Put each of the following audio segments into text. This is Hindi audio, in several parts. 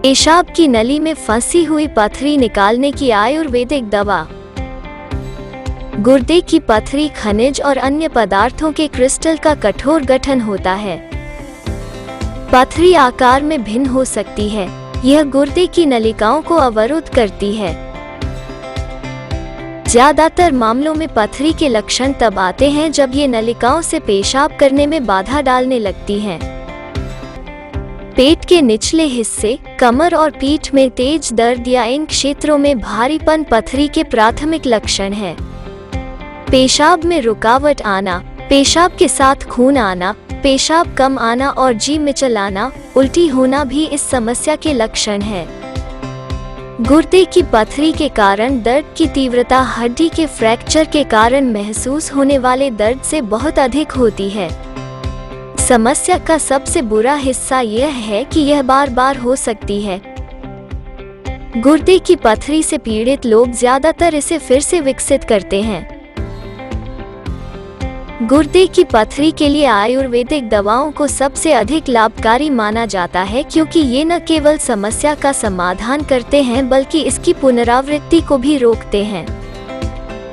पेशाब की नली में फंसी हुई पथरी निकालने की आयुर्वेदिक दवा। गुर्दे की पथरी खनिज और अन्य पदार्थों के क्रिस्टल का कठोर गठन होता है। पथरी आकार में भिन्न हो सकती है। यह गुर्दे की नलिकाओं को अवरुद्ध करती है। ज्यादातर मामलों में पथरी के लक्षण तब आते हैं जब ये नलिकाओं से पेशाब करने में बाधा डालने लगती हैं। पेट के निचले हिस्से, कमर और पीठ में तेज दर्द या इन क्षेत्रों में भारीपन पथरी के प्राथमिक लक्षण हैं। पेशाब में रुकावट आना, पेशाब के साथ खून आना, पेशाब कम आना और जी मिचलाना, उल्टी होना भी इस समस्या के लक्षण हैं। गुर्दे की पथरी के कारण दर्द की तीव्रता हड्डी के फ्रैक्चर के कारण महसूस होने वाले दर्द से बहुत अधिक होती है। समस्या का सबसे बुरा हिस्सा यह है कि यह बार बार हो सकती है। गुर्दे की पथरी से पीड़ित लोग ज्यादातर इसे फिर से विकसित करते हैं। गुर्दे की पथरी के लिए आयुर्वेदिक दवाओं को सबसे अधिक लाभकारी माना जाता है क्योंकि ये न केवल समस्या का समाधान करते हैं बल्कि इसकी पुनरावृत्ति को भी रोकते हैं।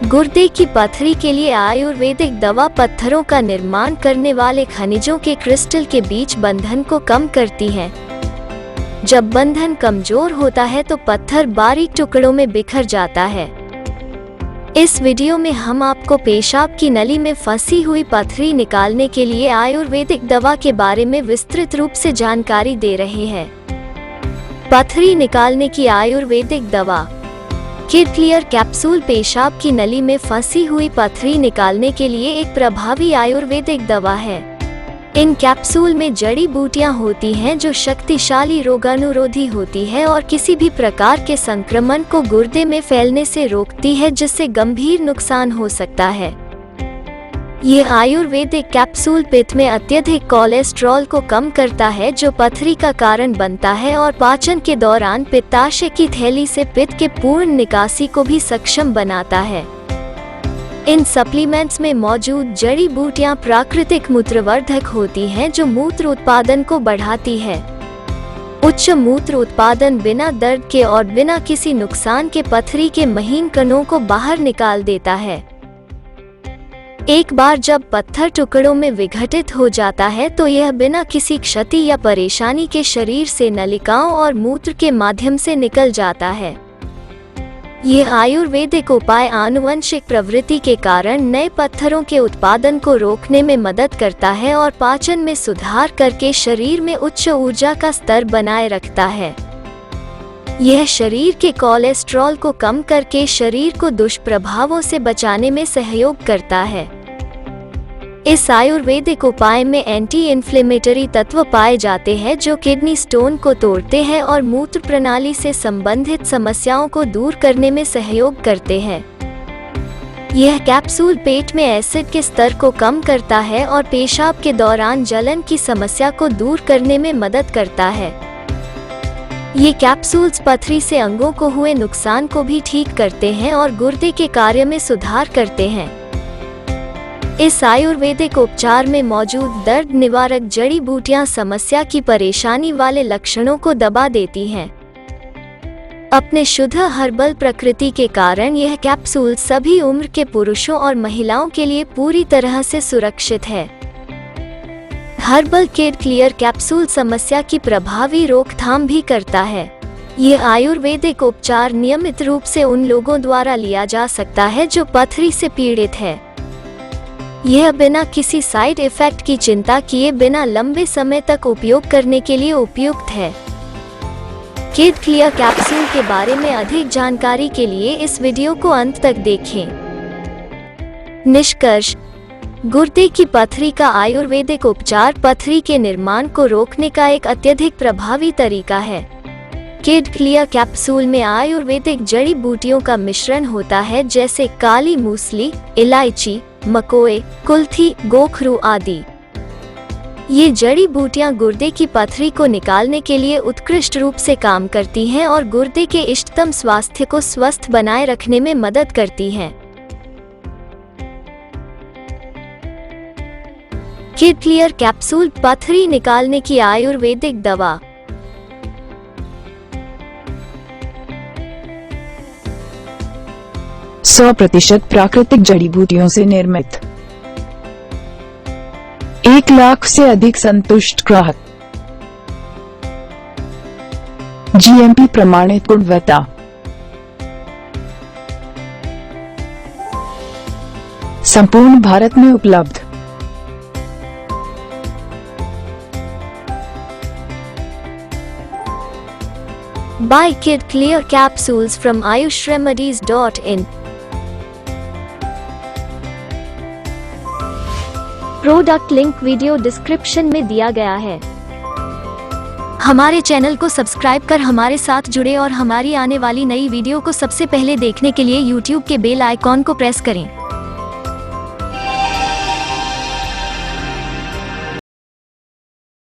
गुर्दे की पथरी के लिए आयुर्वेदिक दवा पत्थरों का निर्माण करने वाले खनिजों के क्रिस्टल के बीच बंधन को कम करती है। जब बंधन कमजोर होता है तो पत्थर बारीक टुकड़ों में बिखर जाता है। इस वीडियो में हम आपको पेशाब की नली में फंसी हुई पथरी निकालने के लिए आयुर्वेदिक दवा के बारे में विस्तृत रूप से जानकारी दे रहे हैं। पथरी निकालने की आयुर्वेदिक दवा। किड क्लियर कैप्सूल पेशाब की नली में फंसी हुई पथरी निकालने के लिए एक प्रभावी आयुर्वेदिक दवा है। इन कैप्सूल में जड़ी बूटियां होती हैं जो शक्तिशाली रोगानुरोधी होती है और किसी भी प्रकार के संक्रमण को गुर्दे में फैलने से रोकती है, जिससे गंभीर नुकसान हो सकता है। ये आयुर्वेदिक कैप्सूल पित्त में अत्यधिक कोलेस्ट्रॉल को कम करता है जो पथरी का कारण बनता है और पाचन के दौरान पित्ताशय की थैली से पित्त के पूर्ण निकासी को भी सक्षम बनाता है। इन सप्लीमेंट्स में मौजूद जड़ी बूटियां प्राकृतिक मूत्रवर्धक होती हैं जो मूत्र उत्पादन को बढ़ाती है। उच्च मूत्र उत्पादन बिना दर्द के और बिना किसी नुकसान के पथरी के महीन कणों को बाहर निकाल देता है। एक बार जब पत्थर टुकड़ों में विघटित हो जाता है तो यह बिना किसी क्षति या परेशानी के शरीर से नलिकाओं और मूत्र के माध्यम से निकल जाता है। यह आयुर्वेदिक उपाय आनुवंशिक प्रवृत्ति के कारण नए पत्थरों के उत्पादन को रोकने में मदद करता है और पाचन में सुधार करके शरीर में उच्च ऊर्जा का स्तर बनाए रखता है। यह शरीर के कोलेस्ट्रॉल को कम करके शरीर को दुष्प्रभावों से बचाने में सहयोग करता है। इस आयुर्वेदिक उपाय में एंटी इन्फ्लेमेटरी तत्व पाए जाते हैं जो किडनी स्टोन को तोड़ते हैं और मूत्र प्रणाली से संबंधित समस्याओं को दूर करने में सहयोग करते हैं। यह कैप्सूल पेट में एसिड के स्तर को कम करता है और पेशाब के दौरान जलन की समस्या को दूर करने में मदद करता है। ये कैप्सूल्स पथरी से अंगों को हुए नुकसान को भी ठीक करते हैं और गुर्दे के कार्य में सुधार करते हैं। इस आयुर्वेदिक उपचार में मौजूद दर्द निवारक जड़ी बूटियां समस्या की परेशानी वाले लक्षणों को दबा देती हैं। अपने शुद्ध हर्बल प्रकृति के कारण यह कैप्सूल सभी उम्र के पुरुषों और महिलाओं के लिए पूरी तरह से सुरक्षित है। हर्बल किड क्लियर कैप्सूल समस्या की प्रभावी रोकथाम भी करता है। यह आयुर्वेदिक उपचार नियमित रूप से उन लोगों द्वारा लिया जा सकता है जो पथरी से पीड़ित है। यह बिना किसी साइड इफेक्ट की चिंता किए बिना लंबे समय तक उपयोग करने के लिए उपयुक्त है। किड क्लियर कैप्सूल के बारे में अधिक जानकारी के लिए इस वीडियो को अंत तक देखें। निष्कर्ष: गुर्दे की पथरी का आयुर्वेदिक उपचार पथरी के निर्माण को रोकने का एक अत्यधिक प्रभावी तरीका है। किड क्लियर कैप्सूल में आयुर्वेदिक जड़ी बूटियों का मिश्रण होता है जैसे काली मूसली, इलायची, मकोए, कुल्थी, गोखरू आदि। ये जड़ी बूटियां गुर्दे की पथरी को निकालने के लिए उत्कृष्ट रूप से काम करती हैं और गुर्दे के इष्टतम स्वास्थ्य को स्वस्थ बनाए रखने में मदद करती हैं। किड क्लियर कैप्सूल पथरी निकालने की आयुर्वेदिक दवा। 100% प्राकृतिक जड़ी बूटियों से निर्मित। 1 लाख से अधिक संतुष्ट ग्राहक। GMP प्रमाणित गुणवत्ता। संपूर्ण भारत में उपलब्ध। Buy Kid Clear capsules from ayushremedies.in। Product link video description में दिया गया है। हमारे चैनल को सब्सक्राइब कर हमारे साथ जुड़े और हमारी आने वाली नई वीडियो को सबसे पहले देखने के लिए YouTube के बेल आइकॉन को प्रेस करें।